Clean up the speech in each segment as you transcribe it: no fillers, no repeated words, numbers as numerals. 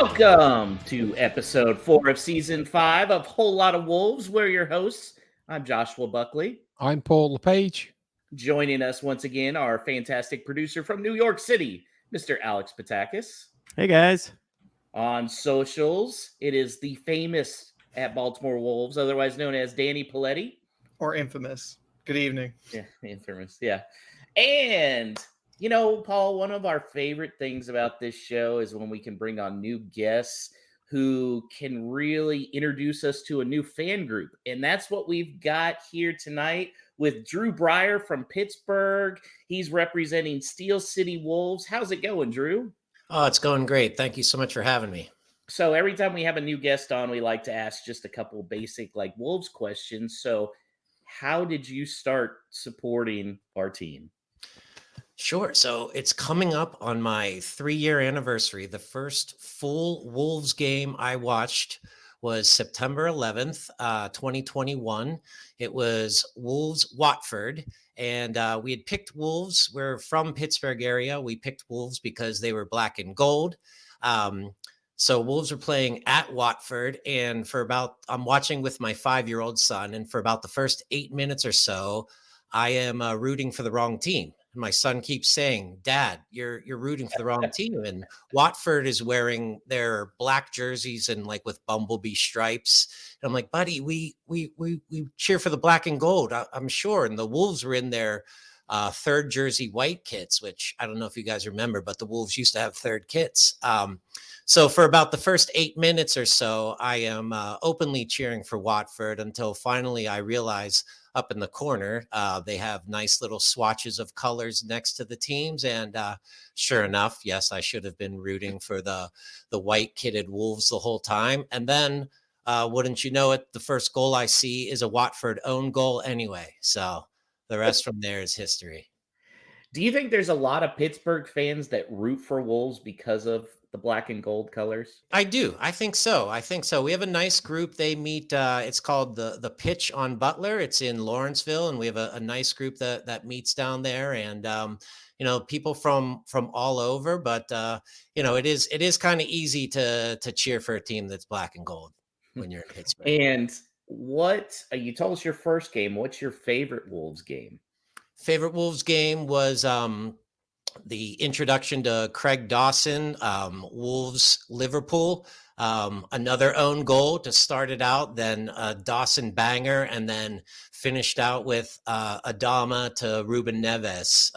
Welcome to episode 4 of season 5 of Whole Lot of Wolves. We're your hosts. I'm Joshua Buckley. I'm Paul LePage. Joining us once again, our fantastic producer from New York City, Mr. Alex Patakis. Hey, guys. On socials, it is the famous at Baltimore Wolves, otherwise known as Danny Paletti. Or infamous. Good evening. Yeah, infamous. Yeah. And, you know, Paul, one of our favorite things about this show is when we can bring on new guests who can really introduce us to a new fan group. And that's what we've got here tonight with Drew Bryer from Pittsburgh. He's representing Steel City Wolves. How's it going, Drew? Oh, it's going great. Thank you so much for having me. So every time we have a new guest on, we like to ask just a couple basic Wolves questions. So how did you start supporting our team? Sure. So it's coming up on my 3-year anniversary. The first full Wolves game I watched was September 11th, 2021. It was Wolves-Watford. And we had picked Wolves. We're from Pittsburgh area. We picked Wolves because they were black and gold. So Wolves were playing at Watford. And I'm watching with my 5-year-old son. And for about the first 8 minutes or so, I am rooting for the wrong team. And my son keeps saying, "Dad, you're rooting for the wrong team." And Watford is wearing their black jerseys and with bumblebee stripes. And I'm like, "Buddy, we cheer for the black and gold, I'm sure." And the Wolves were in their third jersey white kits, which I don't know if you guys remember, but the Wolves used to have third kits. So for about the first 8 minutes or so, I am openly cheering for Watford until finally I realize up in the corner, they have nice little swatches of colors next to the teams. And sure enough, yes, I should have been rooting for the white kitted Wolves the whole time. And then wouldn't you know it, the first goal I see is a Watford own goal anyway. So the rest from there is history. Do you think there's a lot of Pittsburgh fans that root for Wolves because of the black and gold colors? I do. I think so. We have a nice group. They meet, it's called the Pitch on Butler. It's in Lawrenceville. And we have a nice group that meets down there. And, people from all over, but it is kind of easy to cheer for a team that's black and gold when you're in Pittsburgh. And you told us your first game. What's your favorite Wolves game? Favorite Wolves game was the introduction to Craig Dawson, Wolves Liverpool, another own goal to start it out, then a Dawson banger, and then finished out with Adama to Ruben Neves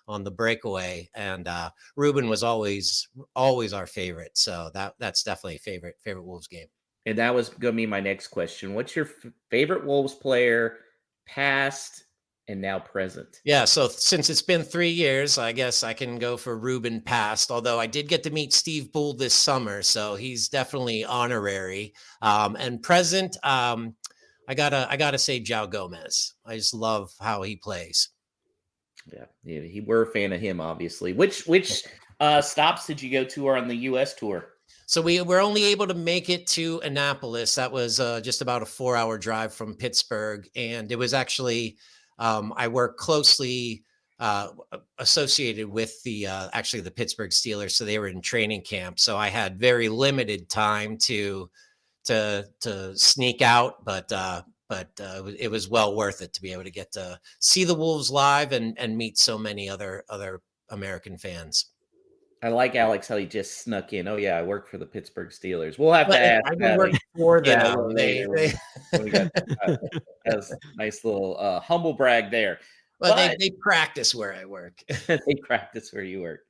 on the breakaway. And Ruben was always our favorite. So that's definitely a favorite Wolves game. And that was going to be my next question. What's your favorite Wolves player, past and now present? Yeah, so since it's been 3 years, I guess I can go for Ruben past, although I did get to meet Steve Bull this summer, so he's definitely honorary. And present, I gotta say João Gomez. I just love how he plays. Yeah, we're a fan of him, obviously. Which stops did you go to on the U.S. tour? So we were only able to make it to Annapolis. That was just about a 4-hour drive from Pittsburgh, and it was actually I work closely associated with the Pittsburgh Steelers, so they were in training camp. So I had very limited time to sneak out, but it was well worth it to be able to get to see the Wolves live and meet so many other American fans. I like Alex how he just snuck in. Oh yeah, I work for the Pittsburgh Steelers. We'll have to ask. I work for them. We got a nice little humble brag there. Well, they practice where I work. They practice where you work.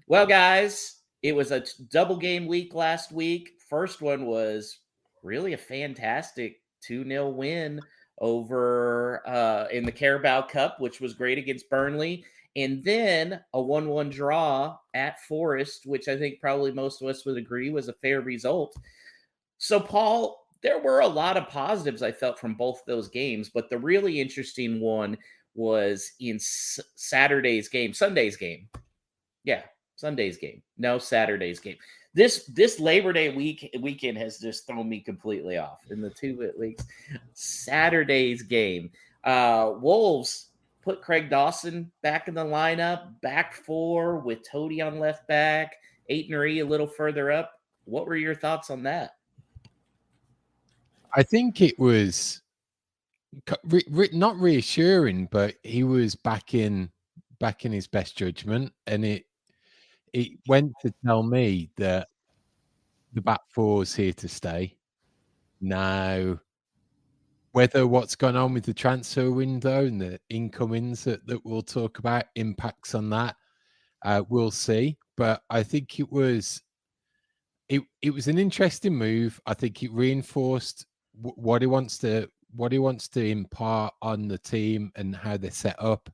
Well, guys, it was a double game week last week. First one was really a fantastic 2-0 win over in the Carabao Cup, which was great against Burnley. And then a 1-1 draw at Forest, which I think probably most of us would agree was a fair result. So, Paul, there were a lot of positives I felt from both those games, but the really interesting one was in Saturday's game. Sunday's game. Yeah, Sunday's game. No, Saturday's game. This Labor Day weekend has just thrown me completely off in the 2 weeks. Saturday's game. Wolves put Craig Dawson back in the lineup, back four with Toady on left back, Aitnery a little further up. What were your thoughts on that? I think it was not reassuring, but he was back in his best judgment, and it went to tell me that the back four is here to stay. Now, whether what's gone on with the transfer window and the incomings that we'll talk about impacts on that, we'll see. But I think it was an interesting move. I think it reinforced what he wants to impart on the team and how they're set up.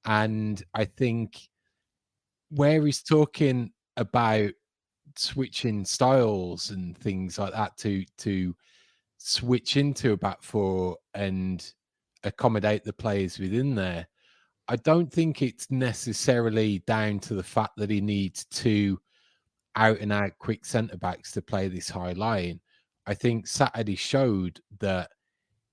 And I think where he's talking about switching styles and things like that to switch into a back four and accommodate the players within there, I don't think it's necessarily down to the fact that he needs two out and out quick centre backs to play this high line. I think Saturday showed that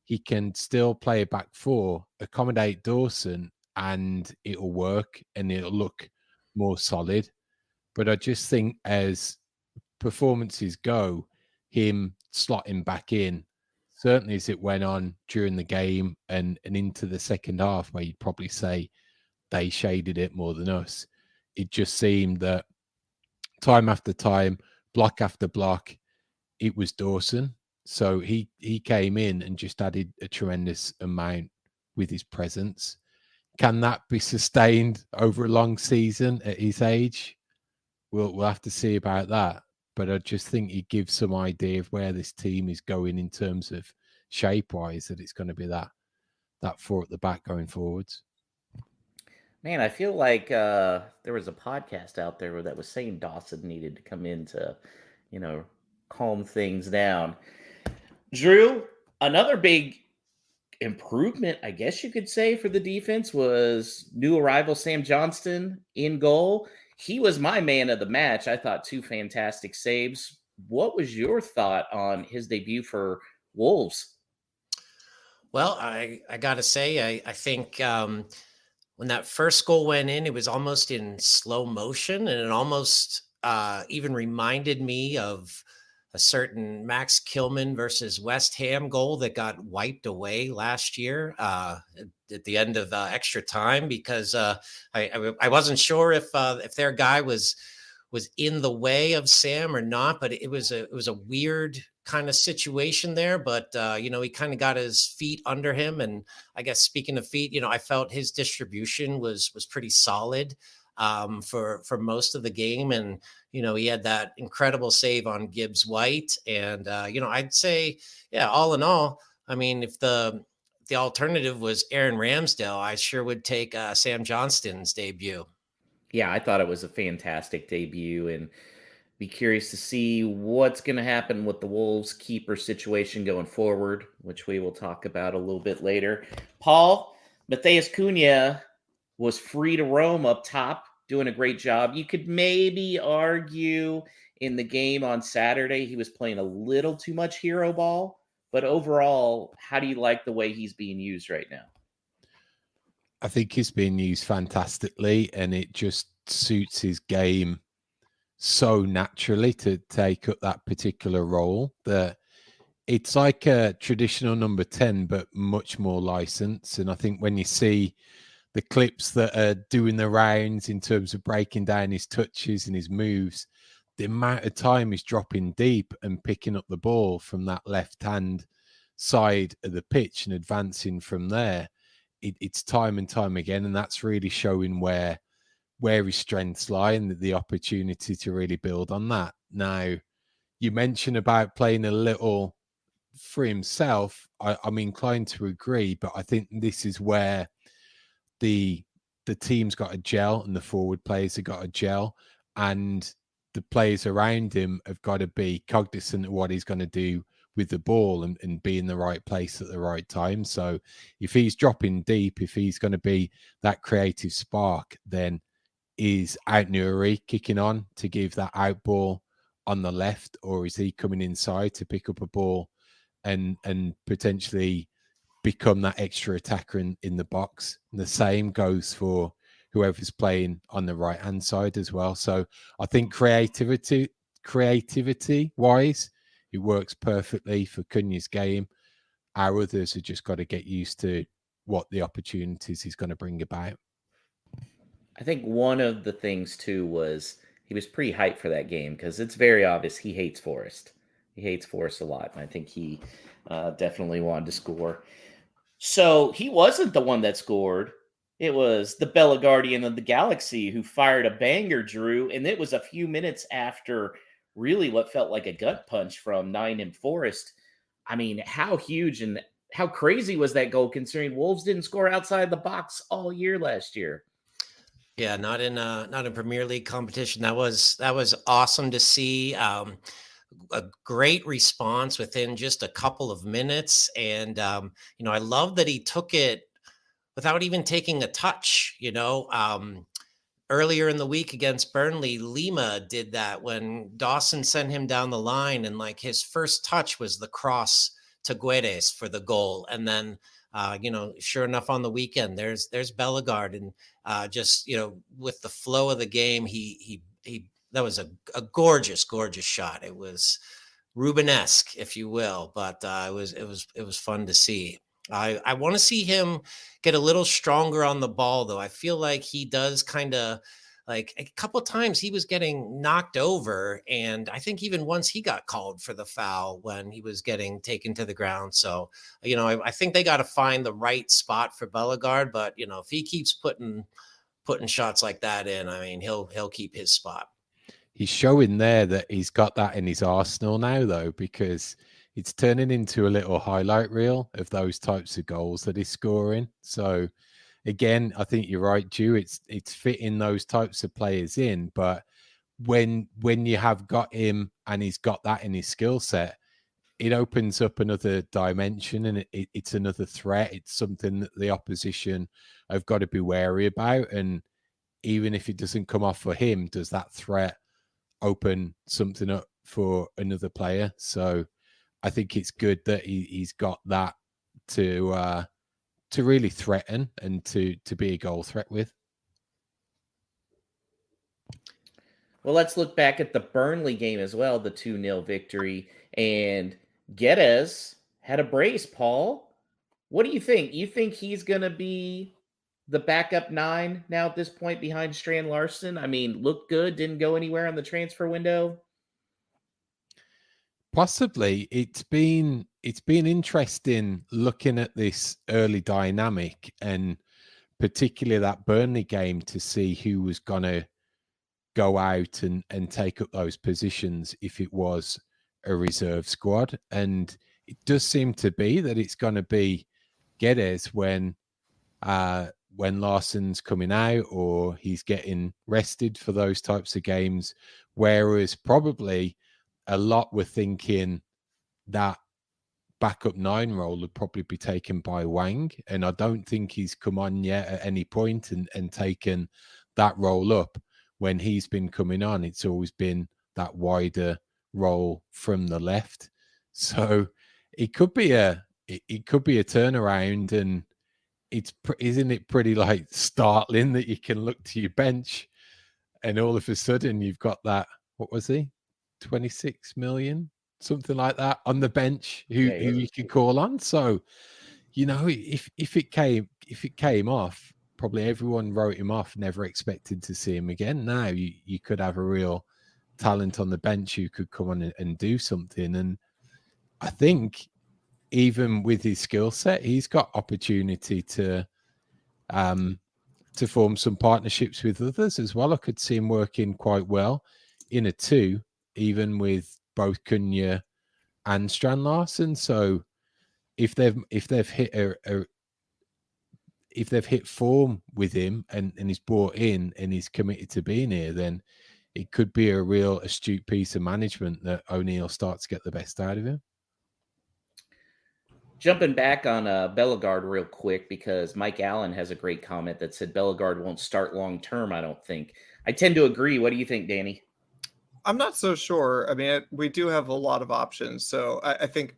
he can still play a back four, accommodate Dawson, and it'll work and it'll look more solid. But I just think as performances go, him slotting back in, certainly as it went on during the game and into the second half, where you'd probably say they shaded it more than us, it just seemed that time after time, block after block, it was Dawson. So he came in and just added a tremendous amount with his presence. Can that be sustained over a long season at his age? We'll have to see about that. But I just think he gives some idea of where this team is going in terms of shape-wise, that it's going to be that four at the back going forwards. Man, I feel like there was a podcast out there that was saying Dawson needed to come in to, calm things down. Drew, another big improvement, I guess you could say, for the defense was new arrival Sam Johnston in goal. He was my man of the match. I thought 2 fantastic saves. What was your thought on his debut for Wolves? Well, I got to say, I think when that first goal went in, it was almost in slow motion, and it almost even reminded me of a certain Max Kilman versus West Ham goal that got wiped away last year at the end of extra time, because I wasn't sure if their guy was in the way of Sam or not, but it was a weird kind of situation there. But he kind of got his feet under him, and I guess speaking of feet, I felt his distribution was pretty solid for most of the game, and he had that incredible save on Gibbs White, and I'd say, yeah, all in all, I mean, if the alternative was Aaron Ramsdale, I sure would take Sam Johnston's debut. Yeah, I thought it was a fantastic debut, and be curious to see what's going to happen with the Wolves keeper situation going forward, which we will talk about a little bit later. Paul, Matheus Cunha was free to roam up top, doing a great job. You could maybe argue in the game on Saturday he was playing a little too much hero ball, but overall, how do you like the way he's being used right now? I think he's being used fantastically, and it just suits his game so naturally to take up that particular role that it's like a traditional number 10, but much more licensed. And I think when you see the clips that are doing the rounds in terms of breaking down his touches and his moves, the amount of time he's dropping deep and picking up the ball from that left-hand side of the pitch and advancing from there, it's time and time again. And that's really showing where his strengths lie and the opportunity to really build on that. Now, you mentioned about playing a little for himself. I'm inclined to agree, but I think this is where the team's got a gel and the forward players have got a gel, and the players around him have got to be cognizant of what he's going to do with the ball and be in the right place at the right time. So if he's dropping deep, if he's going to be that creative spark, then is Out-Nuri kicking on to give that out ball on the left, or is he coming inside to pick up a ball and potentially become that extra attacker in the box? And the same goes for whoever's playing on the right hand side as well. So I think creativity creativity wise, it works perfectly for Cunha's game. Our others have just got to get used to what the opportunities he's going to bring about. I think one of the things too was he was pretty hyped for that game because it's very obvious he hates Forest. He hates Forest a lot, and I think he definitely wanted to score. So he wasn't the one that scored. It was the Bella Guardian of the Galaxy who fired a banger, Drew, and it was a few minutes after really what felt like a gut punch from Nottingham Forest. I mean, how huge and how crazy was that goal considering Wolves didn't score outside the box all year last year? Yeah, not in Premier League competition. That was awesome to see. A great response within just a couple of minutes, and I love that he took it without even taking a touch. Earlier in the week against Burnley, Lima did that when Dawson sent him down the line, and like his first touch was the cross to Guedes for the goal, and then sure enough, on the weekend, there's Bellegarde, and just with the flow of the game, he that was a gorgeous shot. It was Rubenesque, if you will, but it was fun to see. I want to see him get a little stronger on the ball, though. I feel like he does kind of, like, a couple of times he was getting knocked over, and I think even once he got called for the foul when he was getting taken to the ground. So, I think they got to find the right spot for Bellegarde, but if he keeps putting shots like that in, I mean, he'll keep his spot. He's showing there that he's got that in his arsenal now, though, because it's turning into a little highlight reel of those types of goals that he's scoring. So again, I think you're right, Drew. It's fitting those types of players in, but when you have got him and he's got that in his skill set, it opens up another dimension, and it's another threat. It's something that the opposition have got to be wary about. And even if it doesn't come off for him, does that threat open something up for another player? So I think it's good that he's got that to really threaten and to be a goal threat with. Well, let's look back at the Burnley game as well, the 2-0 victory. And Guedes had a brace, Paul. What do you think? You think he's going to be the backup 9 now at this point behind Strand Larson? I mean, looked good, didn't go anywhere on the transfer window. Possibly. It's been interesting looking at this early dynamic, and particularly that Burnley game, to see who was going to go out and take up those positions if it was a reserve squad. And it does seem to be that it's going to be Guedes when Larson's coming out or he's getting rested for those types of games. Whereas probably a lot were thinking that backup 9 role would probably be taken by Wang. And I don't think he's come on yet at any point and taken that role up. When he's been coming on, it's always been that wider role from the left. So it could be a turnaround, and isn't it pretty like startling that you can look to your bench and all of a sudden you've got that, what was he, 26 million, something like that, on the bench who you can call on. So if it came off, probably everyone wrote him off, never expected to see him again. Now you could have a real talent on the bench who could come on and do something. And I think even with his skill set, he's got opportunity to form some partnerships with others as well. I could see him working quite well in a 2, even with both Cunha and Strand Larson. So if they've hit form with him and he's bought in and he's committed to being here, then it could be a real astute piece of management that O'Neill starts to get the best out of him. Jumping back on Bellegarde real quick, because Mike Allen has a great comment that said Bellegarde won't start long term, I don't think. I tend to agree. What do you think, Danny? I'm not so sure. I mean, we do have a lot of options. So I think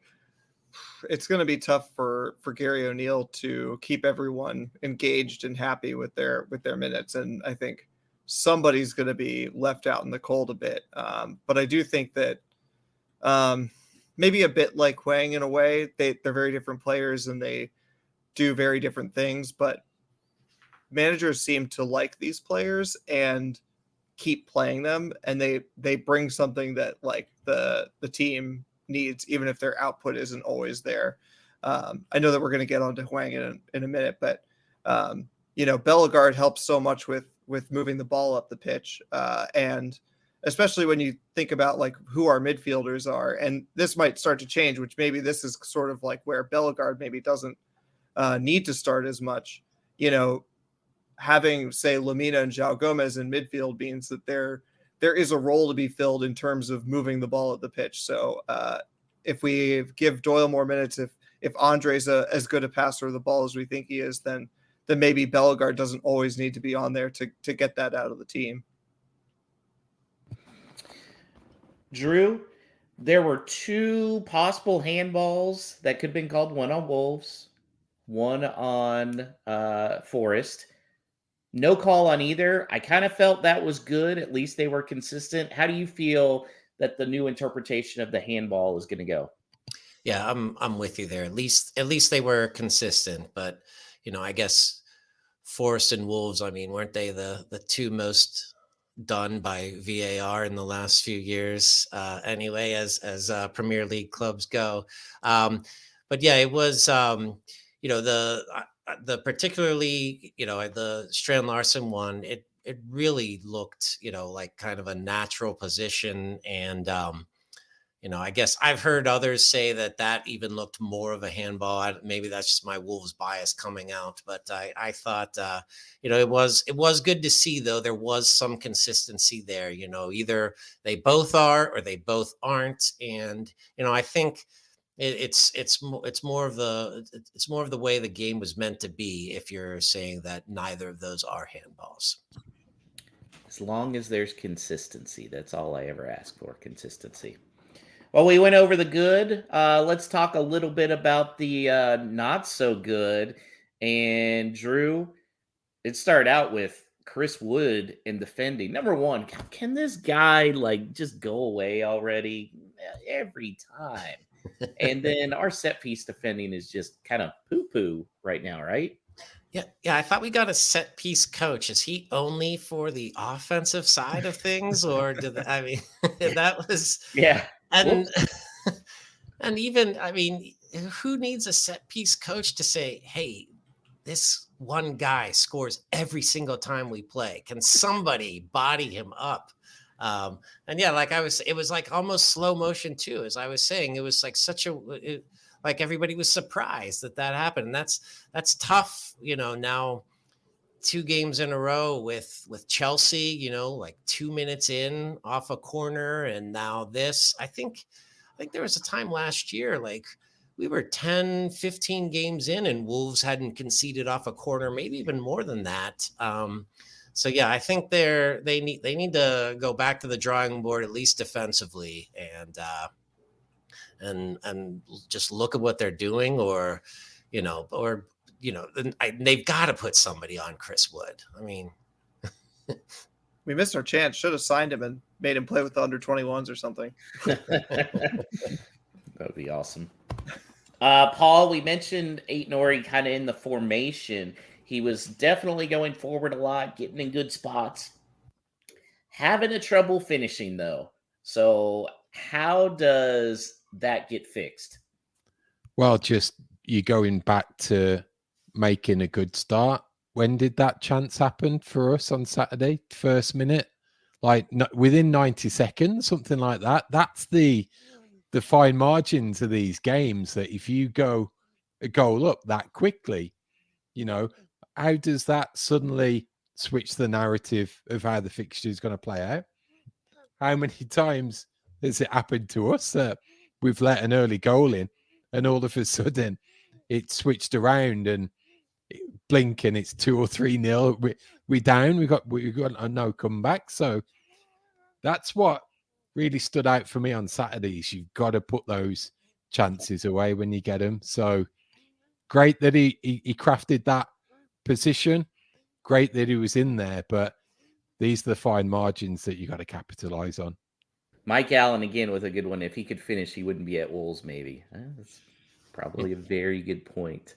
it's going to be tough for Gary O'Neill to keep everyone engaged and happy with their minutes. And I think somebody's going to be left out in the cold a bit. But I do think that maybe a bit like Hwang in a way, they're very different players and they do very different things, but managers seem to like these players and keep playing them, and they bring something that like the team needs, even if their output isn't always there. I know that we're going to get onto Hwang in a minute, but Bellegarde helps so much with moving the ball up the pitch, and especially when you think about like who our midfielders are, and this might start to change, which maybe this is sort of like where Bellegarde maybe doesn't need to start as much. Having, say, Lamina and João Gomez in midfield means that there is a role to be filled in terms of moving the ball at the pitch. So if we give Doyle more minutes, if Andre's as good a passer of the ball as we think he is, then maybe Bellegarde doesn't always need to be on there to get that out of the team. Drew, there were 2 possible handballs that could have been called, one on Wolves, one on Forest. No call on either. I kind of felt that was good. At least they were consistent. How do you feel that the new interpretation of the handball is going to go? Yeah, I'm with you there. At least they were consistent. But I guess Forest and Wolves, I mean, weren't they the 2 most done by VAR in the last few years? Anyway, as Premier League clubs go. But yeah, it was the particularly, the Strand Larsen one, it really looked, like kind of a natural position. And, I guess I've heard others say that even looked more of a handball. Maybe that's just my Wolves bias coming out, but I thought, it was good to see, though. There was some consistency there, either they both are or they both aren't. And, I think it's more of the way the game was meant to be, if you're saying that neither of those are handballs. As long as there's consistency, that's all I ever ask for, consistency. Well, we went over the good. Let's talk a little bit about the not so good. And Drew, it started out with Chris Wood in defending. Number one, can this guy just go away already? Every time. And then our set piece defending is just kind of poo-poo right now, right? Yeah. I thought we got a set piece coach. Is he only for the offensive side of things, or that was yeah. And and even, who needs a set piece coach to say, hey, this one guy scores every single time we play? Can somebody body him up? And yeah, it was like almost slow motion too. As I was saying, it was like like everybody was surprised that happened. And that's tough, now 2 games in a row with Chelsea, like 2 minutes in off a corner. And now this, I think there was a time last year, like we were 10, 15 games in and Wolves hadn't conceded off a corner, maybe even more than that. So yeah, I think they need to go back to the drawing board, at least defensively, and just look at what they're doing, or they've got to put somebody on Chris Wood. We missed our chance. Should have signed him and made him play with the under 21s or something. That would be awesome. Paul, we mentioned Aït-Nouri kind of in the formation. He was definitely going forward a lot, getting in good spots. Having a trouble finishing, though. So how does that get fixed? Well, just you going back to making a good start. When did that chance happen for us on Saturday? First minute? Within 90 seconds, something like that. That's the fine margins of these games, that if you go a goal up that quickly, how does that suddenly switch the narrative of how the fixture is going to play out? How many times has it happened to us that we've let an early goal in and all of a sudden it switched around and blink and it's 2 or 3-0. We down. We got a no comeback. So that's what really stood out for me on Saturdays. You've got to put those chances away when you get them. So great that he crafted that position. Great that he was in there, but these are the fine margins that you got to capitalize on. Mike Allen again with a good one. If he could finish, he wouldn't be at Wolves. Maybe that's probably a very good point.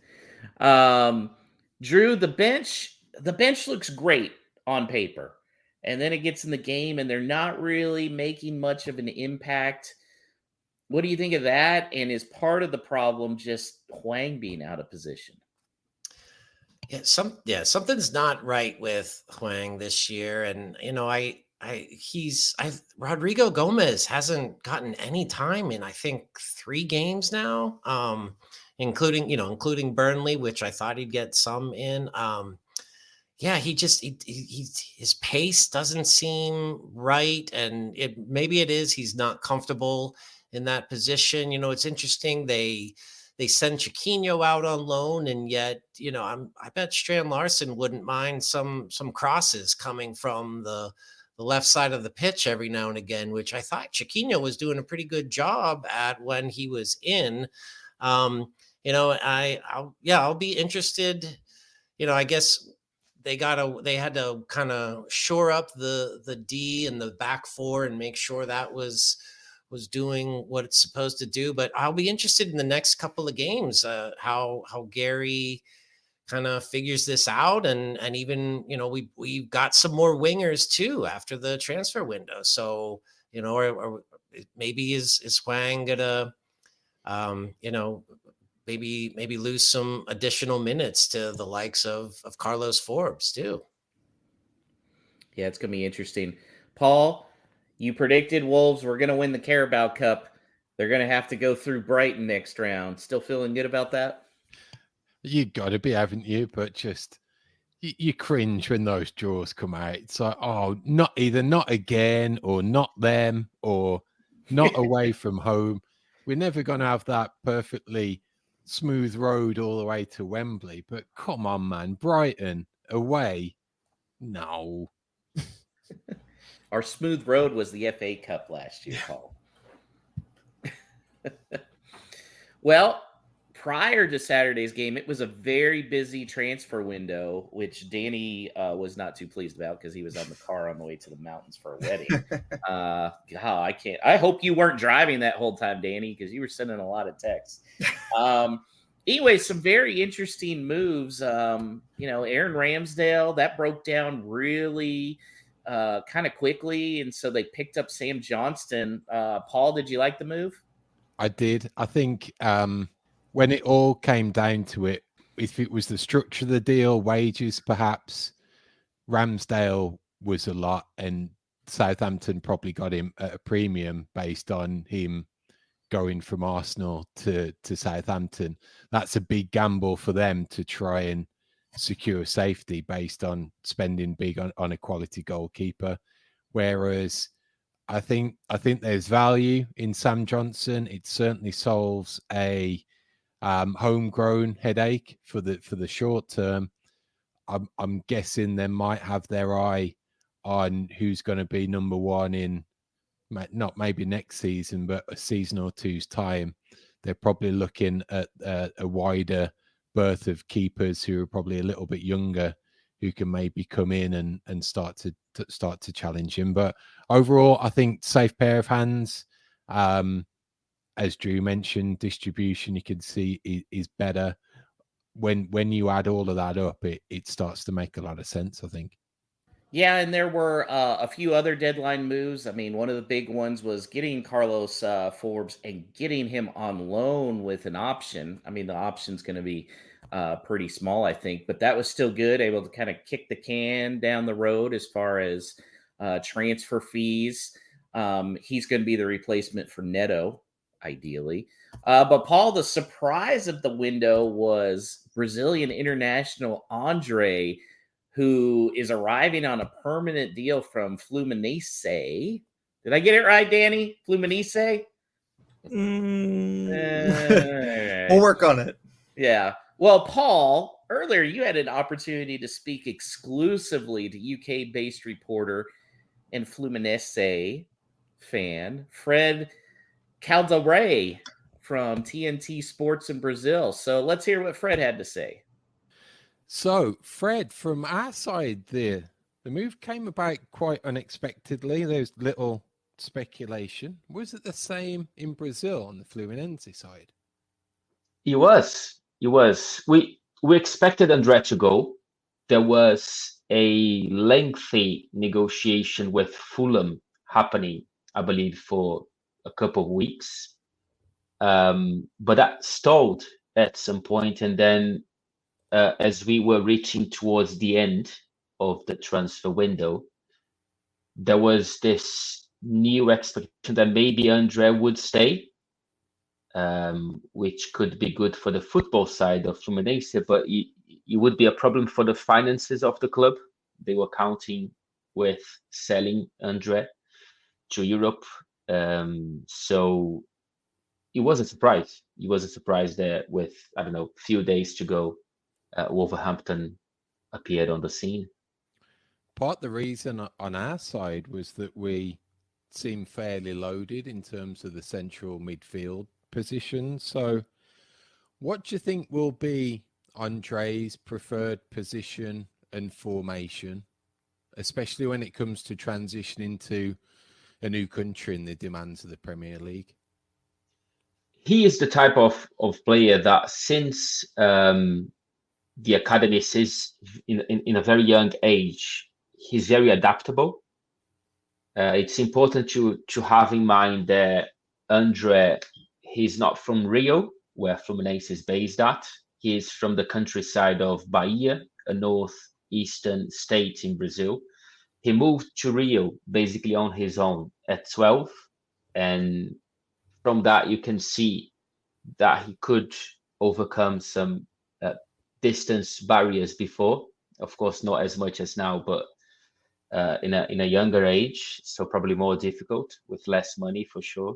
Drew, the bench looks great on paper, and then it gets in the game, and they're not really making much of an impact. What do you think of that? And is part of the problem just Hwang being out of position? Yeah, something's not right with Hwang this year, and Rodrigo Gomez hasn't gotten any time in I think 3 games now, including Burnley, which I thought he'd get some in. Yeah, his pace doesn't seem right, and maybe it is he's not comfortable in that position. It's interesting they send Chiquinho out on loan, and yet I bet Strand Larson wouldn't mind some crosses coming from the left side of the pitch every now and again, which I thought Chiquinho was doing a pretty good job at when he was in. I'll be interested. I guess they had to kind of shore up the D and the back four and make sure that was doing what it's supposed to do. But I'll be interested in the next couple of games, how Gary kind of figures this out. And even, we've got some more wingers too after the transfer window. So, or maybe is Hwang gonna, maybe lose some additional minutes to the likes of Carlos Forbes too. Yeah, it's going to be interesting. Paul, you predicted Wolves were going to win the Carabao Cup. They're going to have to go through Brighton next round. Still feeling good about that? You got to be, haven't you? But just you cringe when those draws come out. It's like, oh, not again, or not them, or not away from home. We're never going to have that perfectly smooth road all the way to Wembley. But come on, man, Brighton away, no. Our smooth road was the FA Cup last year, Paul. Well, prior to Saturday's game, it was a very busy transfer window, which Danny was not too pleased about because he was on the car on the way to the mountains for a wedding. I hope you weren't driving that whole time, Danny, because you were sending a lot of texts. Anyway, some very interesting moves. Aaron Ramsdale, that broke down really kind of quickly, and so they picked up Sam Johnston. Paul, did you like the move? I did. I think when it all came down to it, if it was the structure of the deal, wages, perhaps, Ramsdale was a lot, and Southampton probably got him at a premium based on him going from Arsenal to Southampton. That's a big gamble for them to try and secure safety based on spending big on a quality goalkeeper. Whereas I think there's value in Sam Johnson. It certainly solves a homegrown headache for the short term. I'm guessing they might have their eye on who's going to be number one in not maybe next season, but a season or two's time. They're probably looking at a wider berth of keepers who are probably a little bit younger, who can maybe come in and start to challenge him. But overall, I think safe pair of hands. As Drew mentioned, distribution you can see is better. When you add all of that up, it starts to make a lot of sense, I think. Yeah, and there were a few other deadline moves. I mean, one of the big ones was getting Carlos Forbes and getting him on loan with an option. I mean, the option's going to be pretty small, I think, but that was still good, able to kind of kick the can down the road as far as transfer fees. He's going to be the replacement for Neto, ideally. But Paul, the surprise of the window was Brazilian international Andre, who is arriving on a permanent deal from Fluminense. Did I get it right, Danny? Fluminense? We'll work on it. Yeah. Well, Paul, earlier you had an opportunity to speak exclusively to UK-based reporter and Fluminense fan, Fred Caldeira from TNT Sports in Brazil. So let's hear what Fred had to say. So, Fred, from our side, the The move came about quite unexpectedly. There's little speculation. Was it the same in Brazil on the Fluminense side? It was. It was. We expected André to go. There was a lengthy negotiation with Fulham happening, I believe, for a couple of weeks. But that stalled at some point, and then as we were reaching towards the end of the transfer window, there was this new expectation that maybe André would stay, which could be good for the football side of Fluminense, but it would be a problem for the finances of the club. They were counting with selling André to Europe. So it was a surprise. It was a surprise that with, I don't know, few days to go, Wolverhampton appeared on the scene. Part of the reason on our side was that we seemed fairly loaded in terms of the central midfield position. So what do you think will be André's preferred position and formation, especially when it comes to transitioning to a new country and the demands of the Premier League? He is the type of player that since the academy is in a very young age, he's very adaptable. It's important to have in mind that André, he's not from Rio, where Fluminense is based at. He is from the countryside of Bahia, a northeastern state in Brazil. He moved to Rio basically on his own at 12, and from that you can see that he could overcome some distance barriers before. Of course, not as much as now, but in a younger age, so probably more difficult with less money for sure.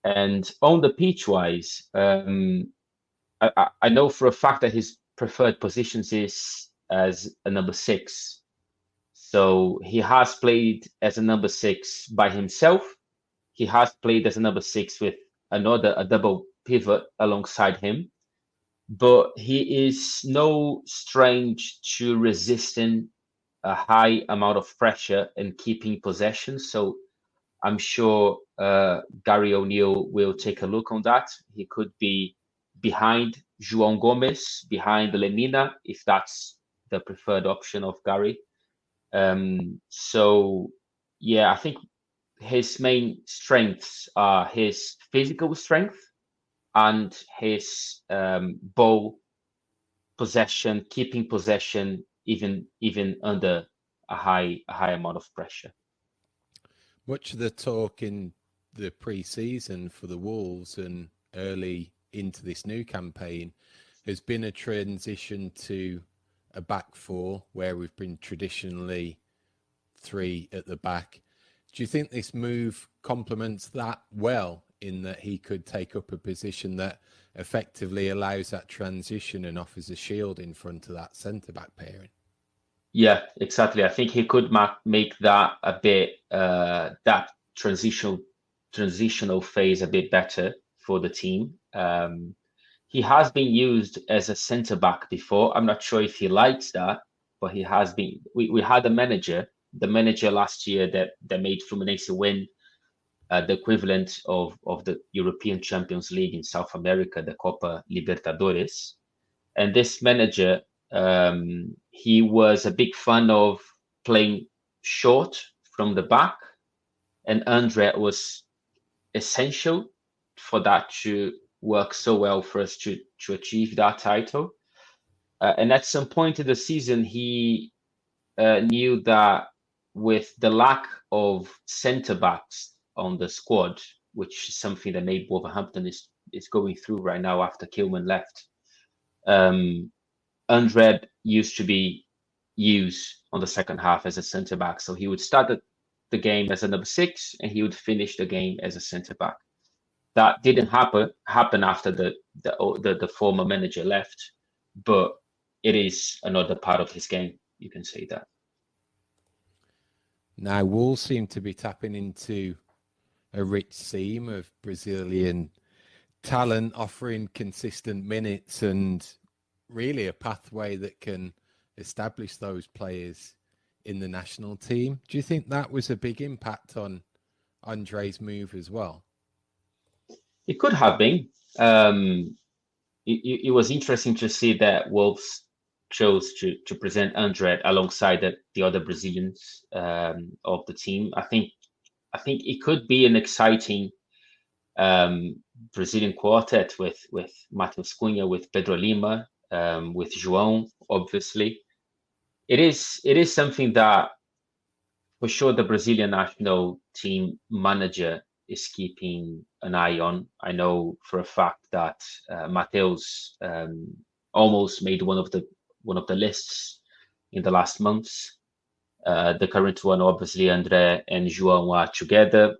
And on the pitch wise, I know for a fact that his preferred positions is as a number 6. So he has played as a number 6 by himself. He has played as a number 6 with a double pivot alongside him. But he is no strange to resisting a high amount of pressure and keeping possession. So I'm sure Gary O'Neill will take a look on that. He could be behind João Gomes, behind Lemina, if that's the preferred option of Gary. So, yeah, I think his main strengths are his physical strength and his ball possession, keeping possession, even under a high amount of pressure. Much of the talk in the pre-season for the Wolves and early into this new campaign has been a transition to a back 4 where we've been traditionally 3 at the back. Do you think this move complements that well, in that he could take up a position that effectively allows that transition and offers a shield in front of that centre-back pairing? Yeah, exactly. I think he could make that a bit, that transitional phase a bit better for the team. He has been used as a centre-back before. I'm not sure if he likes that, but he has been. We had the manager last year that made Fluminense win the equivalent of the European Champions League in South America, the Copa Libertadores. And this manager, he was a big fan of playing short from the back, and André was essential for that to work so well for us to achieve that title. And at some point in the season, he knew that with the lack of centre-backs on the squad, which is something that maybe Wolverhampton is going through right now after Kilman left, André used to be used on the second half as a centre-back. So he would start the game as a number 6 and he would finish the game as a centre-back. That didn't happen after the former manager left, but it is another part of his game. You can say that. Now, Wolves seem to be tapping into a rich seam of Brazilian talent, offering consistent minutes and really a pathway that can establish those players in the national team. Do you think that was a big impact on Andre's move as well? It could have been. It was interesting to see that Wolves chose to present Andre alongside the other Brazilians of the team. I think it could be an exciting Brazilian quartet with Matheus Cunha, with Pedro Lima, with João, obviously. It is something that, for sure, the Brazilian national team manager is keeping an eye on. I know for a fact that Matheus almost made one of the lists in the last months. The current one, obviously, Andre and João are together.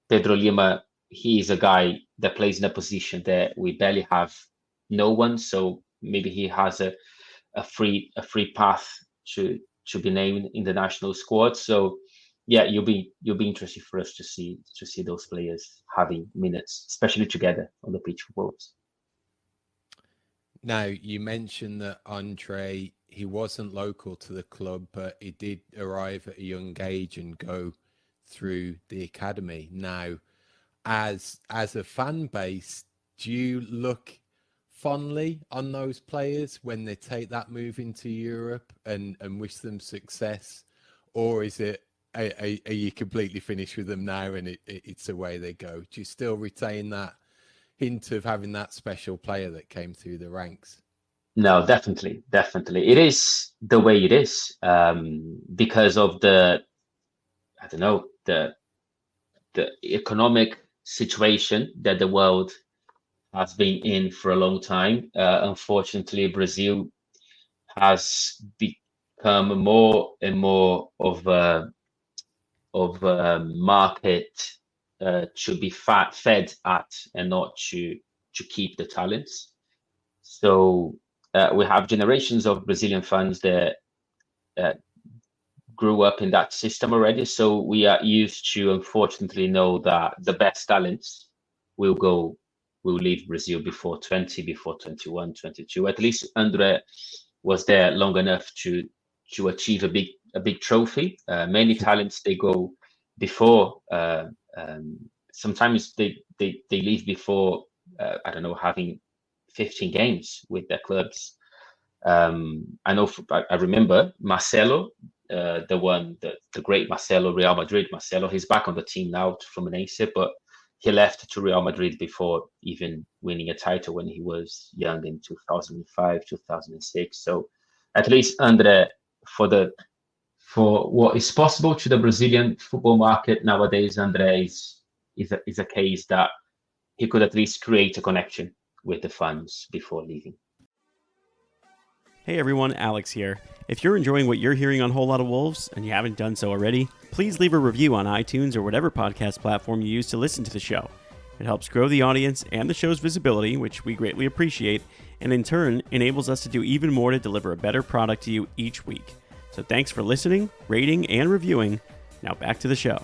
Pedro Lima, he is a guy that plays in a position that we barely have no one, so maybe he has a free path to be named in the national squad. So yeah, you'll be interested for us to see those players having minutes, especially together on the pitch for Wolves. Now, you mentioned that Andre, he wasn't local to the club, but he did arrive at a young age and go through the academy. Now, as a fan base, do you look fondly on those players when they take that move into Europe and wish them success? Or is it, are you completely finished with them now and it's away they go? Do you still retain that hint of having that special player that came through the ranks? No, definitely. It is the way it is because of the economic situation that the world has been in for a long time. Unfortunately, Brazil has become more and more of a market to be fed at and not to keep the talents. So we have generations of Brazilian fans that grew up in that system already. So we are used to, unfortunately, know that the best talents will leave Brazil before 20, before 21, 22. At least Andre was there long enough to achieve a big trophy. Many talents, they go before. Sometimes they leave before having 15 games with their clubs. I remember Marcelo, the great Marcelo, Real Madrid Marcelo. He's back on the team now from Fluminense, but he left to Real Madrid before even winning a title when he was young in 2005, 2006. So at least Andre, for what is possible to the Brazilian football market nowadays, Andre is a case that he could at least create a connection with the fans before leaving. Hey everyone, Alex here. If you're enjoying what you're hearing on Whole Lot of Wolves and you haven't done so already, please leave a review on iTunes or whatever podcast platform you use to listen to the show. It helps grow the audience and the show's visibility, which we greatly appreciate, and in turn enables us to do even more to deliver a better product to you each week. So thanks for listening, rating, and reviewing. Now back to the show.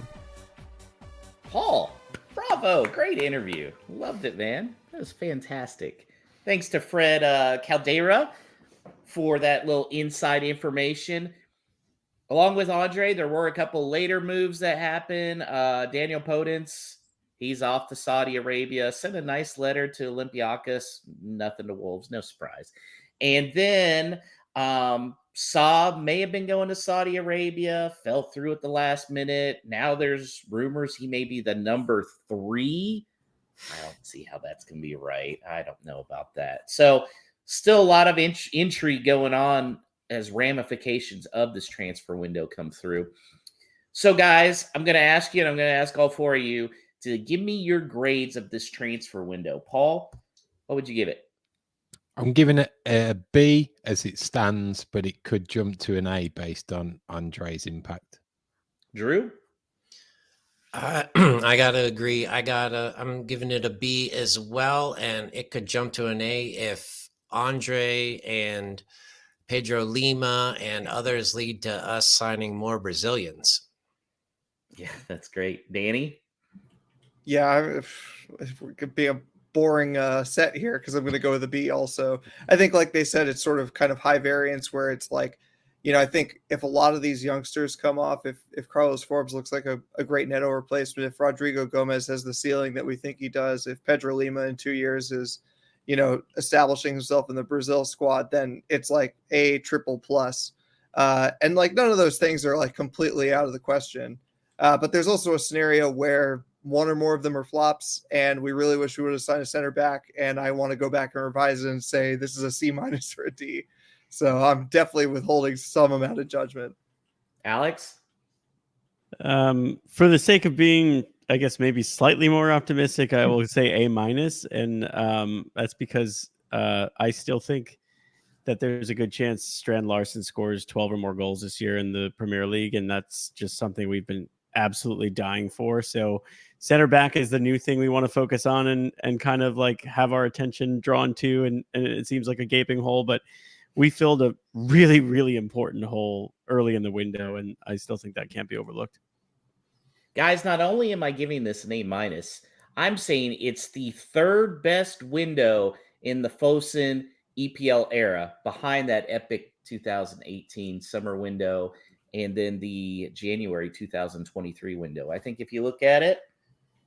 Paul, bravo, great interview. Loved it, man. That was fantastic. Thanks to Fred Caldeira for that little inside information. Along with Andre, there were a couple later moves that happened. Daniel Podence, he's off to Saudi Arabia, sent a nice letter to Olympiacos, nothing to Wolves, no surprise. And then Saab may have been going to Saudi Arabia, fell through at the last minute. Now there's rumors he may be the number 3. I don't see how that's going to be right. I don't know about that. So still a lot of intrigue going on as ramifications of this transfer window come through. So, guys, I'm going to ask you, and I'm going to ask all 4 of you to give me your grades of this transfer window. Paul, what would you give it? I'm giving it a B as it stands, but it could jump to an A based on Andre's impact. Drew? I gotta agree. I'm giving it a B as well, and it could jump to an A if Andre and Pedro Lima and others lead to us signing more Brazilians. Yeah, that's great. Danny? Yeah, if it could be a boring set here because I'm going to go with a B also. I think, like they said, it's sort of kind of high variance where it's like I think if a lot of these youngsters come off, if Carlos Forbes looks like a great Neto replacement, if Rodrigo Gomez has the ceiling that we think he does, if Pedro Lima in 2 years is, establishing himself in the Brazil squad, then it's like a triple plus. And like none of those things are like completely out of the question. But there's also a scenario where one or more of them are flops, and we really wish we would have signed a center back. And I want to go back and revise it and say this is a C- or a D. So I'm definitely withholding some amount of judgment. Alex? For the sake of being, I guess, maybe slightly more optimistic, I will say A-. And that's because I still think that there's a good chance Strand Larsen scores 12 or more goals this year in the Premier League. And that's just something we've been absolutely dying for. So center back is the new thing we want to focus on and kind of like have our attention drawn to. And it seems like a gaping hole, but we filled a really, really important hole early in the window. And I still think that can't be overlooked. Guys, not only am I giving this an A-, I'm saying it's the third best window in the Fosun EPL era, behind that epic 2018 summer window and then the January 2023 window. I think if you look at it,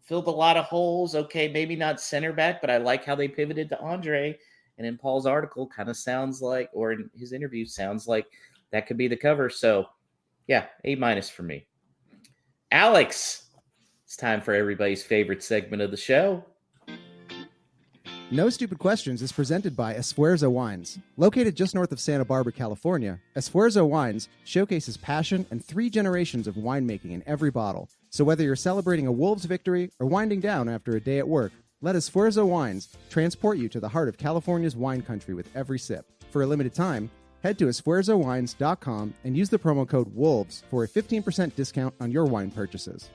filled a lot of holes. Okay, maybe not center back, but I like how they pivoted to Andre. And in Paul's article, kind of sounds like, or in his interview, sounds like that could be the cover. So, yeah, A- for me. Alex, it's time for everybody's favorite segment of the show. No Stupid Questions is presented by Esfuerzo Wines. Located just north of Santa Barbara, California, Esfuerzo Wines showcases passion and 3 generations of winemaking in every bottle. So whether you're celebrating a Wolves victory or winding down after a day at work, let Esfuerzo Wines transport you to the heart of California's wine country with every sip. For a limited time, head to esfuerzowines.com and use the promo code WOLVES for a 15% discount on your wine purchases.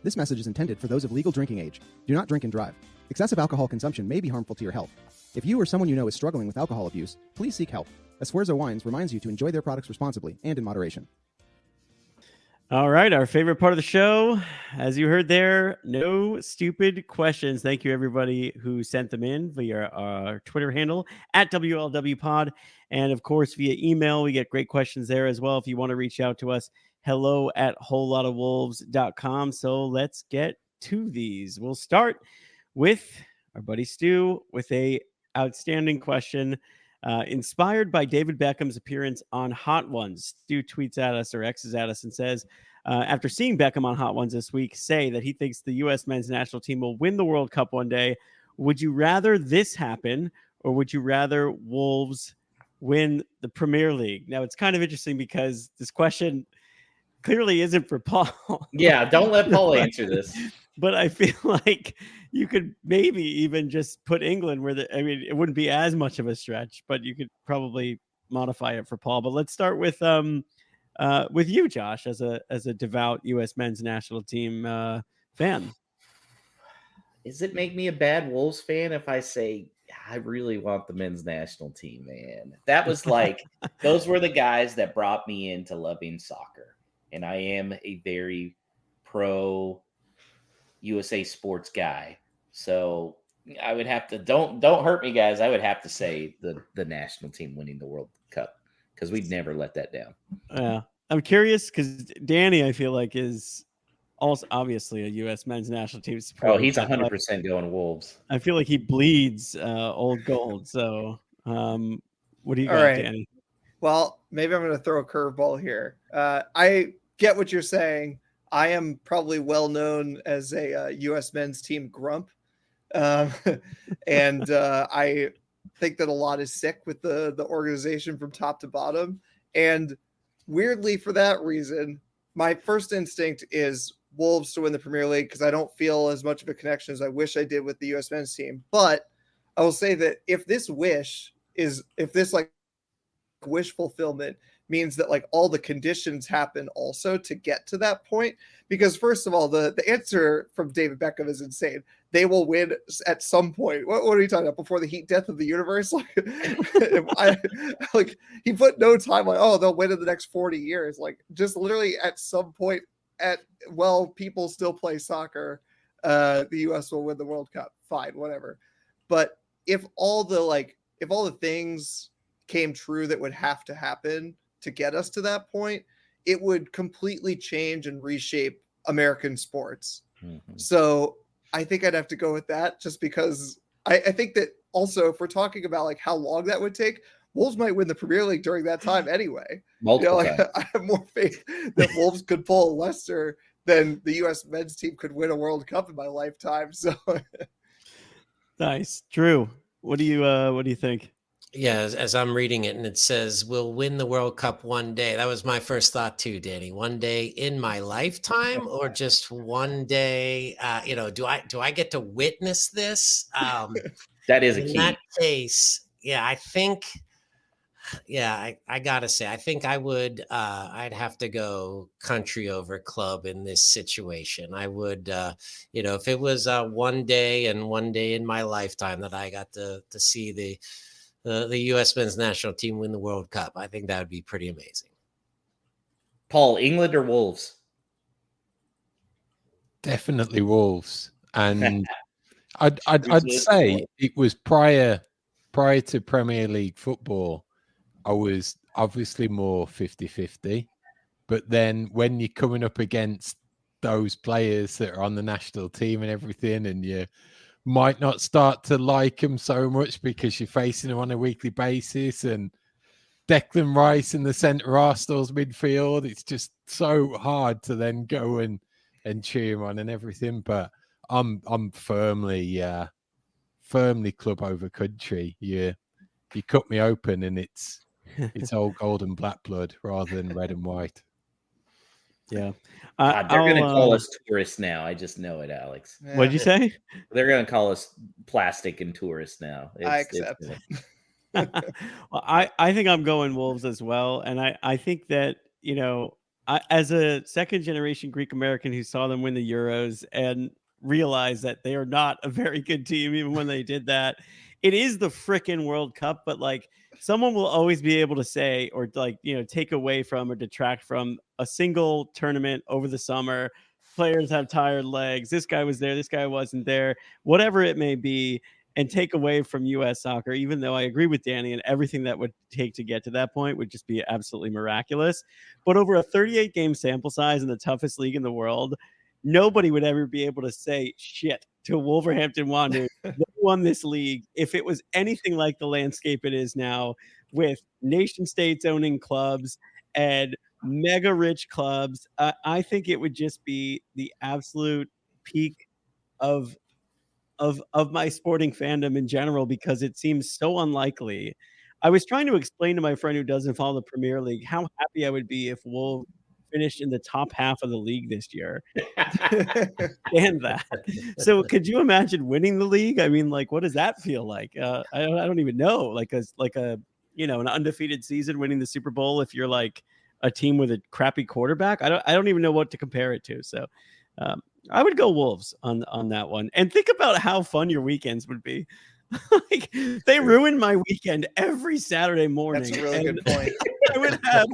This message is intended for those of legal drinking age. Do not drink and drive. Excessive alcohol consumption may be harmful to your health. If you or someone you know is struggling with alcohol abuse, please seek help. Esfuerzo Wines reminds you to enjoy their products responsibly and in moderation. All right, our favorite part of the show, as you heard there, no stupid questions. Thank you, everybody who sent them in via our Twitter handle at WLWpod. And, of course, via email. We get great questions there as well. If you want to reach out to us, hello@wholelotofwolves.com. So let's get to these. We'll start with our buddy Stu with a outstanding question. Inspired by David Beckham's appearance on Hot Ones, Stu tweets at us or X's at us and says, after seeing Beckham on Hot Ones this week say that he thinks the U.S. men's national team will win the World Cup one day, would you rather this happen or would you rather Wolves win the Premier League? Now, it's kind of interesting because this question clearly isn't for Paul. Yeah, don't let Paul answer this. But I feel like you could maybe even just put England where it wouldn't be as much of a stretch, but you could probably modify it for Paul. But let's start with you, Josh, as a devout U.S. men's national team fan. Does it make me a bad Wolves fan if I say I really want the men's national team, man? That was like, those were the guys that brought me into loving soccer. And I am a very pro USA sports guy. So I would have to, don't hurt me, guys. I would have to say the national team winning the World Cup because we'd never let that down. Yeah. I'm curious because Danny, I feel like, is also obviously a U.S. men's national team. Oh, he's 100% going Wolves. I feel like he bleeds old gold. So what do you got, All right, Danny? Well, maybe I'm going to throw a curveball here. I get what you're saying. I am probably well known as a U.S. men's team grump. And I think that a lot is sick with the organization from top to bottom. And weirdly, for that reason, my first instinct is Wolves to win the Premier League because I don't feel as much of a connection as I wish I did with the U.S. men's team. But I will say that if this wish fulfillment means that like all the conditions happen also to get to that point, because first of all, the answer from David Beckham is insane. They will win at some point. What are you talking about? Before the heat death of the universe? Like, he put no timeline. Oh, they'll win in the next 40 years. Like, just literally at some point people still play soccer. The US will win the World Cup. Fine, whatever. But if all the things came true that would have to happen to get us to that point, it would completely change and reshape American sports. Mhm. So I think I'd have to go with that, just because I think that also, if we're talking about like how long that would take, Wolves might win the Premier League during that time anyway. Multiple like, times. I have more faith that Wolves could pull a Leicester than the U.S. men's team could win a World Cup in my lifetime. So Nice. Drew, what do you think? Yeah, as I'm reading it, and it says we'll win the World Cup one day. That was my first thought too, Danny. One day in my lifetime, or just one day? Do I get to witness this? That is a In key. that case, yeah, I think. Yeah, I gotta say, I think I would. I'd have to go country over club in this situation. I would, if it was one day and one day in my lifetime that I got to see the U.S. men's national team win the World Cup, I think that would be pretty amazing. Paul, England or Wolves? Definitely Wolves. And I'd say it was prior to Premier League football, I was obviously more 50-50. But then when you're coming up against those players that are on the national team and everything, and you might not start to like them so much because you're facing them on a weekly basis, and Declan Rice in the centre Arsenal's midfield, it's just so hard to then go and cheer him on and everything. But I'm firmly club over country. You cut me open and it's old gold and black blood rather than red and white. Yeah. God, they're going to call us tourists now. I just know it, Alex. What'd you say? They're going to call us plastic and tourists now. I accept. Well, I think I'm going Wolves as well. And I think that, as a second generation Greek American who saw them win the Euros and realized that they are not a very good team, even when they did that, it is the frickin' World Cup. But like, someone will always be able to say, or like, take away from or detract from a single tournament over the summer. Players have tired legs. This guy was there. This guy wasn't there. Whatever it may be, and take away from U.S. soccer, even though I agree with Danny, and everything that would take to get to that point would just be absolutely miraculous. But over a 38-game sample size in the toughest league in the world, nobody would ever be able to say shit to Wolverhampton Wanderers. They won this league if it was anything like the landscape it is now, with nation states owning clubs and mega rich clubs. I think it would just be the absolute peak of my sporting fandom in general, because it seems so unlikely. I was trying to explain to my friend who doesn't follow the Premier League how happy I would be if Wolves finished in the top half of the league this year. And that. So could you imagine winning the league? I mean, like, what does that feel like? I don't even know. Like an undefeated season, winning the Super Bowl if you're like a team with a crappy quarterback. I don't even know what to compare it to. So I would go Wolves on that one. And think about how fun your weekends would be. Like, they ruin my weekend every Saturday morning. That's a really good point. I would have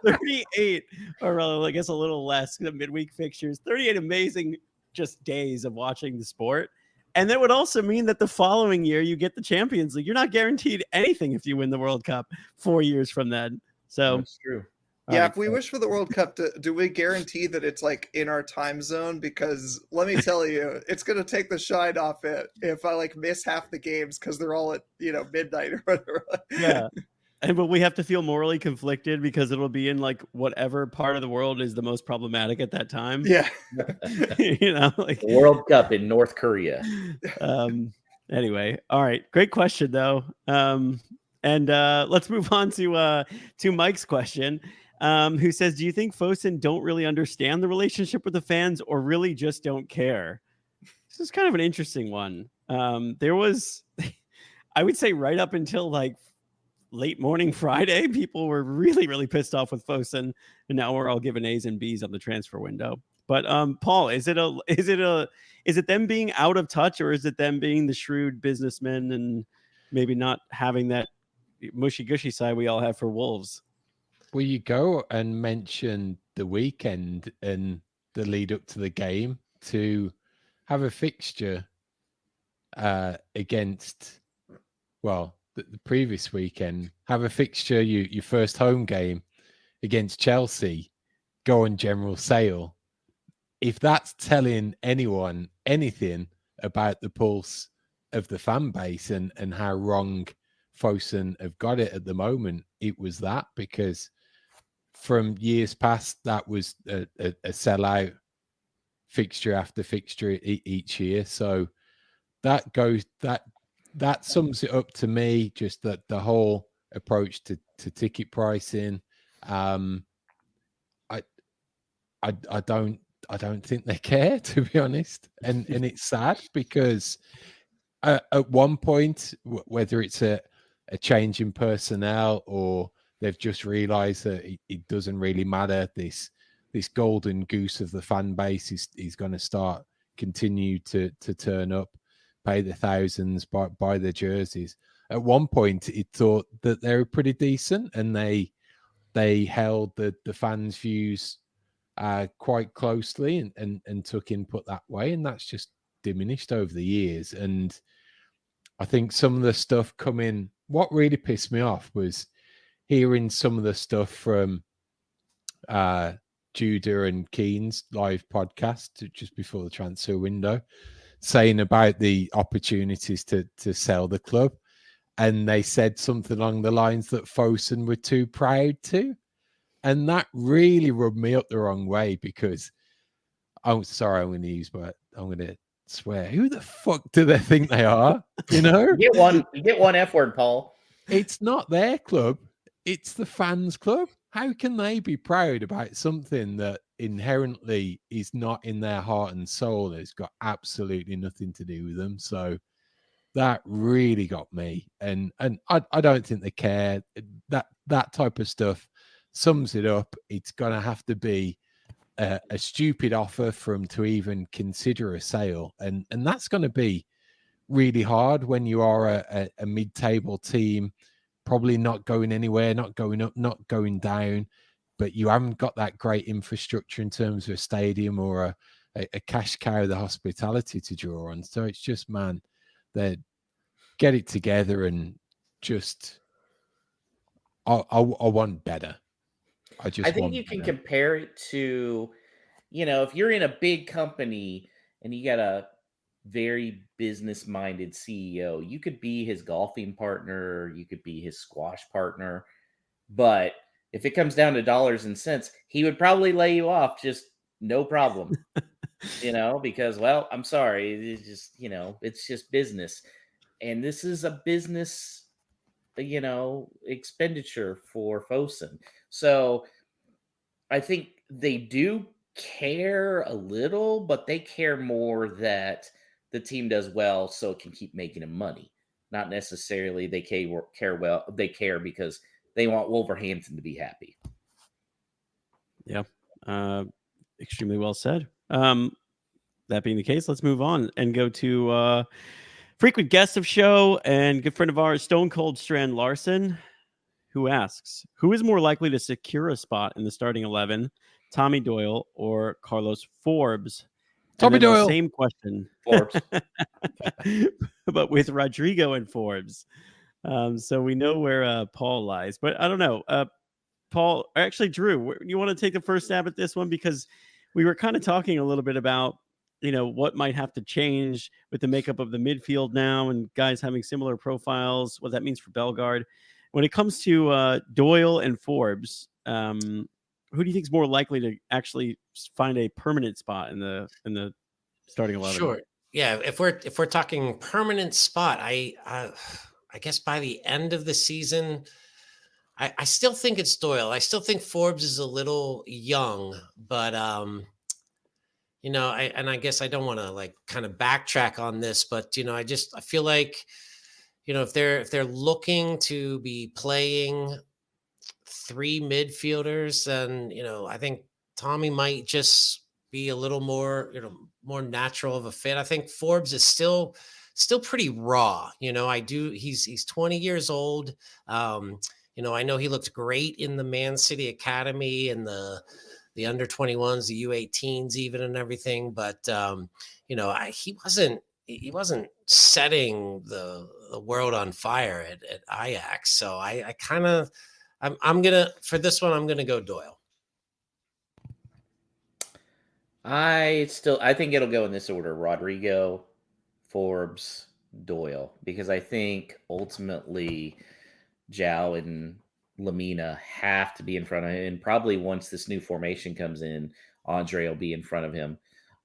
38, or I guess a little less, the midweek fixtures, 38 amazing just days of watching the sport. And that would also mean that the following year you get the Champions League. You're not guaranteed anything if you win the World Cup 4 years from then. So that's true. Yeah, if we wish for the World Cup, do we guarantee that it's like in our time zone? Because let me tell you, it's going to take the shine off it if I like miss half the games because they're all at midnight or whatever. Yeah, but we have to feel morally conflicted because it'll be in like whatever part of the world is the most problematic at that time. Yeah, like World Cup in North Korea. Anyway, all right, great question though. And let's move on to Mike's question. Who says, do you think Fosun don't really understand the relationship with the fans, or really just don't care? This is kind of an interesting one. There was, I would say, right up until like late morning Friday, people were really, really pissed off with Fosun, and now we're all giving A's and B's on the transfer window. But Paul, is it them being out of touch, or is it them being the shrewd businessmen and maybe not having that mushy gushy side we all have for Wolves? Well, you go and mention the weekend and the lead up to the game to have a fixture against, well, the previous weekend, have a fixture, your first home game against Chelsea go on general sale. If that's telling anyone anything about the pulse of the fan base and how wrong Fosun have got it at the moment, it was that, because from years past, that was a sellout fixture after fixture each year. So that sums it up to me, just that the whole approach to ticket pricing. I don't think they care, to be honest, and it's sad, because at one point, whether it's a change in personnel or they've just realised that it doesn't really matter, this golden goose of the fan base is going to continue to turn up, pay the thousands, buy the jerseys. At one point, it thought that they were pretty decent, and they held the fans' views quite closely and took input that way, and that's just diminished over the years. And I think some of the stuff coming, what really pissed me off was hearing some of the stuff from Judah and Keane's live podcast just before the transfer window, saying about the opportunities to sell the club, and they said something along the lines that Fosun were too proud to. And that really rubbed me up the wrong way, because I'm sorry, I'm going to swear. Who the fuck do they think they are? You know, you get one F word, Paul. It's not their club; it's the fans' club. How can they be proud about something that inherently is not in their heart and soul? It's got absolutely nothing to do with them. So that really got me, and I don't think they care. That type of stuff sums it up. It's going to have to be a stupid offer for them to even consider a sale, and that's going to be really hard when you are a mid-table team, probably not going anywhere, not going up, not going down, but you haven't got that great infrastructure in terms of a stadium or a cash cow, the hospitality to draw on. So it's just, man, they get it together and just I want better. I think you can compare it to, if you're in a big company and you got a very business-minded CEO, you could be his golfing partner, you could be his squash partner, but if it comes down to dollars and cents, he would probably lay you off just no problem. Because, well, I'm sorry, it's just, it's just business. And this is a business expenditure for Fosun. So I think they do care a little, but they care more that the team does well so it can keep making them money. Not necessarily they care well. They care because they want Wolverhampton to be happy. Yeah. Extremely well said. That being the case, let's move on and go to frequent guest of show and good friend of ours, Stone Cold Strand Larson, who asks, who is more likely to secure a spot in the starting 11, Tommy Doyle or Carlos Forbes? Tommy Doyle. The same question. Forbes. But with Rodrigo and Forbes. So we know where Paul lies, but I don't know. Paul, actually, Drew, you want to take the first stab at this one? Because we were kind of talking a little bit about, what might have to change with the makeup of the midfield now and guys having similar profiles, what that means for Bellegarde. When it comes to Doyle and Forbes, who do you think is more likely to actually find a permanent spot in the starting 11? Sure. Yeah. If we're talking permanent spot, I guess by the end of the season, I still think it's Doyle. I still think Forbes is a little young, but I guess I don't want to kind of backtrack on this, but I feel like, if they're looking to be playing three midfielders, then I think Tommy might just be a little more more natural of a fit. I think Forbes is still pretty raw. He's 20 years old. I know he looked great in the Man City Academy and the under 21s, the U18s even and everything, but he wasn't setting the world on fire at Ajax. So I I'm gonna for this one. I'm gonna go Doyle. I think it'll go in this order: Rodrigo, Forbes, Doyle, because I think ultimately Zhao and Lamina have to be in front of him, and probably once this new formation comes in, Andre will be in front of him.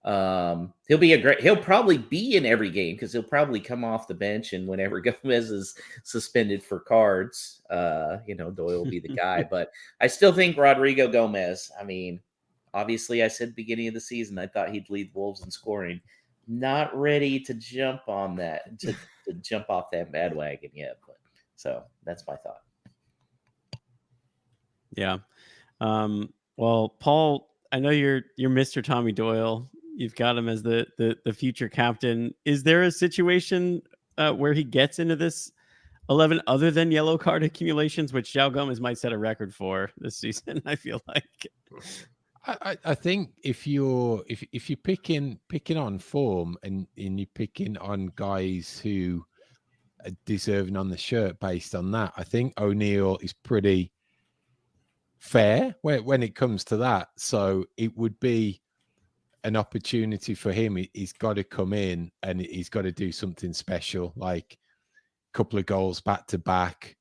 He'll probably be in every game because he'll probably come off the bench, and whenever Gomez is suspended for cards, Doyle will be the guy. But I still think Rodrigo Gomez. I mean, obviously, I said at the beginning of the season I thought he'd lead Wolves in scoring. Not ready to jump on that to jump off that bandwagon yet, but so that's my thought. Yeah. Well, Paul, I know you're Mr. Tommy Doyle. You've got him as the future captain. Is there a situation where he gets into this 11 other than yellow card accumulations, which João Gomes might set a record for this season? I feel like. I think if you're picking on form and you're picking on guys who are deserving on the shirt based on that, I think O'Neill is pretty fair when it comes to that. So it would be an opportunity for him. He's got to come in and he's got to do something special, like a couple of goals back to back,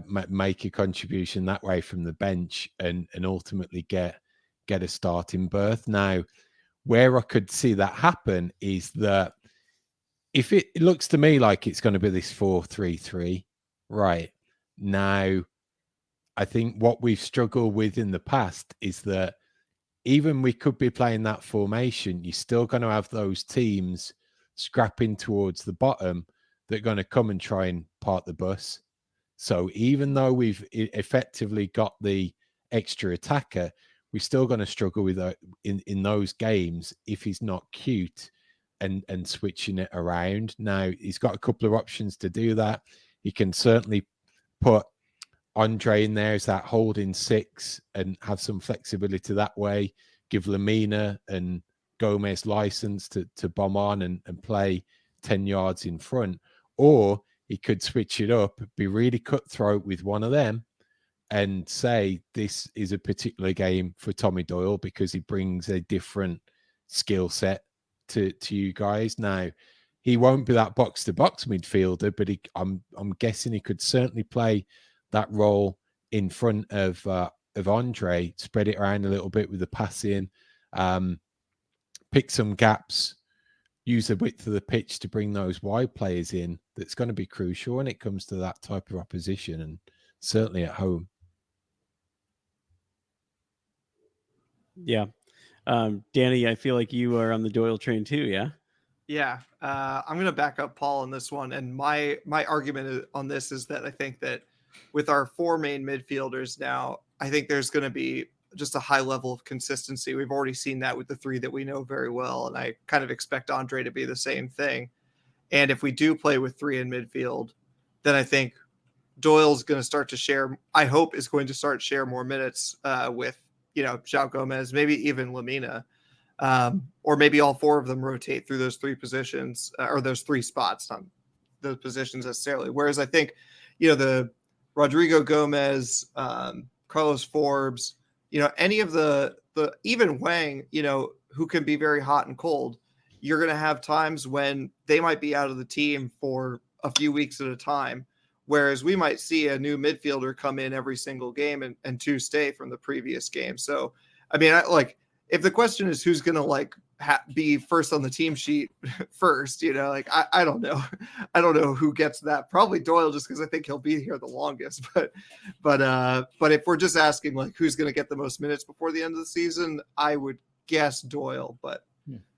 make a contribution that way from the bench, and ultimately get a starting berth. Now, where I could see that happen is that if it looks to me like it's going to be this 4-3-3, right now, I think what we've struggled with in the past is that even we could be playing that formation, you're still going to have those teams scrapping towards the bottom that are going to come and try and park the bus. So even though we've effectively got the extra attacker, we're still going to struggle with in those games if he's not cute and switching it around. Now, he's got a couple of options to do that. He can certainly put Andre in there as that holding six and have some flexibility that way, give Lamina and Gomez license to bomb on and play 10 yards in front. Or he could switch it up, be really cutthroat with one of them and say this is a particular game for Tommy Doyle because he brings a different skill set to you guys. Now, he won't be that box-to-box midfielder, but I'm guessing he could certainly play that role in front of Andre, spread it around a little bit with the passing, pick some gaps, use the width of the pitch to bring those wide players in. That's going to be crucial when it comes to that type of opposition, and certainly at home. Yeah. Danny, I feel like you are on the Doyle train too, yeah? Yeah. I'm going to back up Paul on this one. And my argument on this is that I think that with our four main midfielders now, I think there's going to be just a high level of consistency. We've already seen that with the three that we know very well. And I kind of expect Andre to be the same thing. And if we do play with three in midfield, then I think Doyle's going to start to share, I hope is going to start to share more minutes with, João Gomes, maybe even Lamina, or maybe all four of them rotate through those three positions or those three spots, not those positions necessarily. Whereas I think, the Rodrigo Gomez, Carlos Forbes, any of the even Wang, who can be very hot and cold, you're going to have times when they might be out of the team for a few weeks at a time. Whereas we might see a new midfielder come in every single game and two stay from the previous game. So, I mean, if the question is who's going to be first on the team sheet first, I don't know. I don't know who gets that. Probably Doyle, just because I think he'll be here the longest. But if we're just asking who's going to get the most minutes before the end of the season, I would guess Doyle. But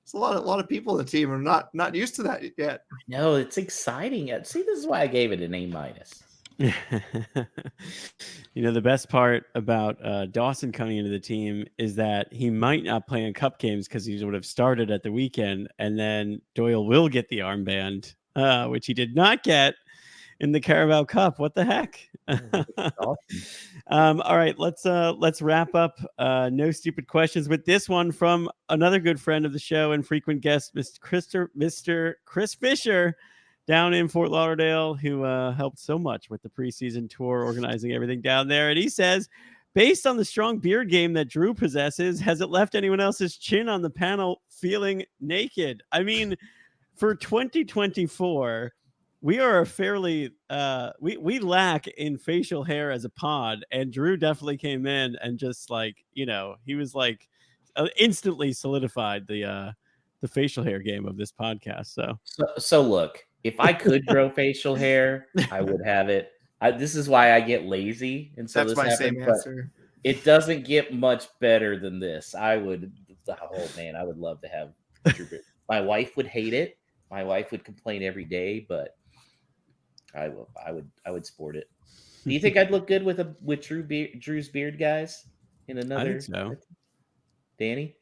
it's a lot of people in the team are not used to that yet. No, it's exciting. See, this is why I gave it an A-. The best part about Dawson coming into the team is that he might not play in cup games because he would have started at the weekend, and then Doyle will get the armband, which he did not get in the Carabao Cup. What the heck? Awesome. All right, let's wrap up. No stupid questions with this one from another good friend of the show and frequent guest, Mr. Chris Fisher. down in Fort Lauderdale who helped so much with the preseason tour, organizing everything down there. And he says, based on the strong beard game that Drew possesses, has it left anyone else's chin on the panel feeling naked? I mean, for 2024, we are a fairly we lack in facial hair as a pod, and Drew definitely came in and just like, he was like instantly solidified the facial hair game of this podcast. So look, if I could grow facial hair, I would have it. This is why I get lazy, and so That's this my happens. same answer. It doesn't get much better than this. I would love to have Drew beard. My wife would hate it. My wife would complain every day, but I would sport it. Do you think I'd look good with Drew's beard, guys? In another, I think so. Danny?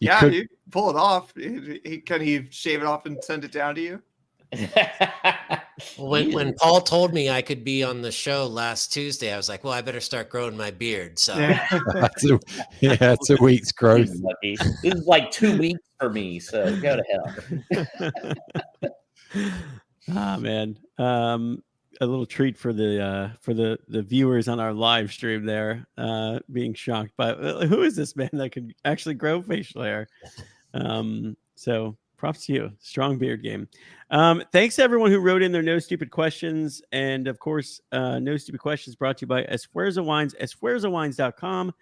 You pull it off. Can he shave it off and send it down to you? When Paul told me I could be on the show last Tuesday, I was like, well, I better start growing my beard. So it's a week's growth. This is like 2 weeks for me, so go to hell. Ah, man. A little treat for the viewers on our live stream there, being shocked by who is this man that could actually grow facial hair. So props to you. Strong beard game. Thanks to everyone who wrote in their No Stupid Questions. And of course, No Stupid Questions brought to you by Esfuerzo Wines, esfuerzowines.com.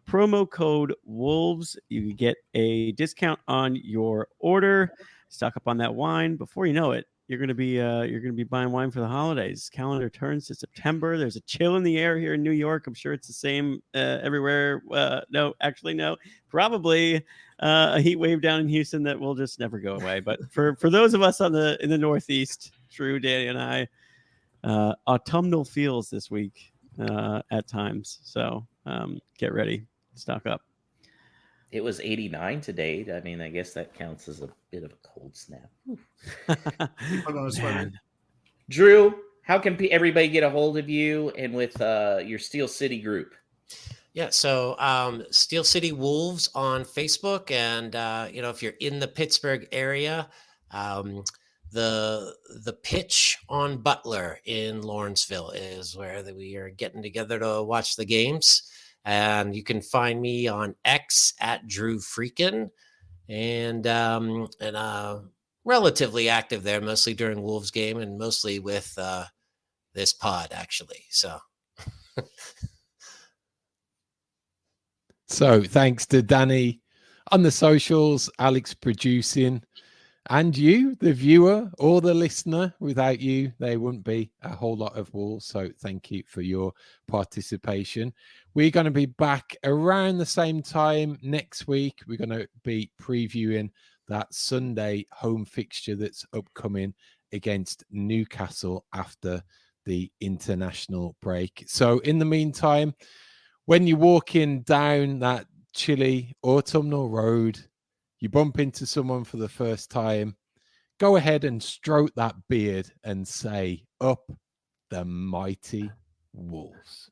Promo code Wolves. You get a discount on your order. Stock up on that wine. Before you know it, you're gonna be buying wine for the holidays. Calendar turns to September. There's a chill in the air here in New York. I'm sure it's the same everywhere. No, probably a heat wave down in Houston that will just never go away. But for those of us in the Northeast, Drew, Danny, and I, autumnal feels this week at times. So get ready, stock up. It was 89 today. I mean, I guess that counts as a bit of a cold snap. Put on a sweater. Drew, how can everybody get a hold of you and with your Steel City group? Yeah, so Steel City Wolves on Facebook, and if you're in the Pittsburgh area, the pitch on Butler in Lawrenceville is where we are getting together to watch the games. And you can find me on X at Drew Freakin, and relatively active there, mostly during Wolves game and mostly with this pod, actually. So thanks to Danny on the socials, Alex producing, and you, the viewer or the listener. Without you, there wouldn't be a whole lot of Wolves. So thank you for your participation. We're going to be back around the same time next week. We're going to be previewing that Sunday home fixture that's upcoming against Newcastle after the international break. So in the meantime, when you're walking down that chilly autumnal road, you bump into someone for the first time, go ahead and stroke that beard and say, up the mighty Wolves.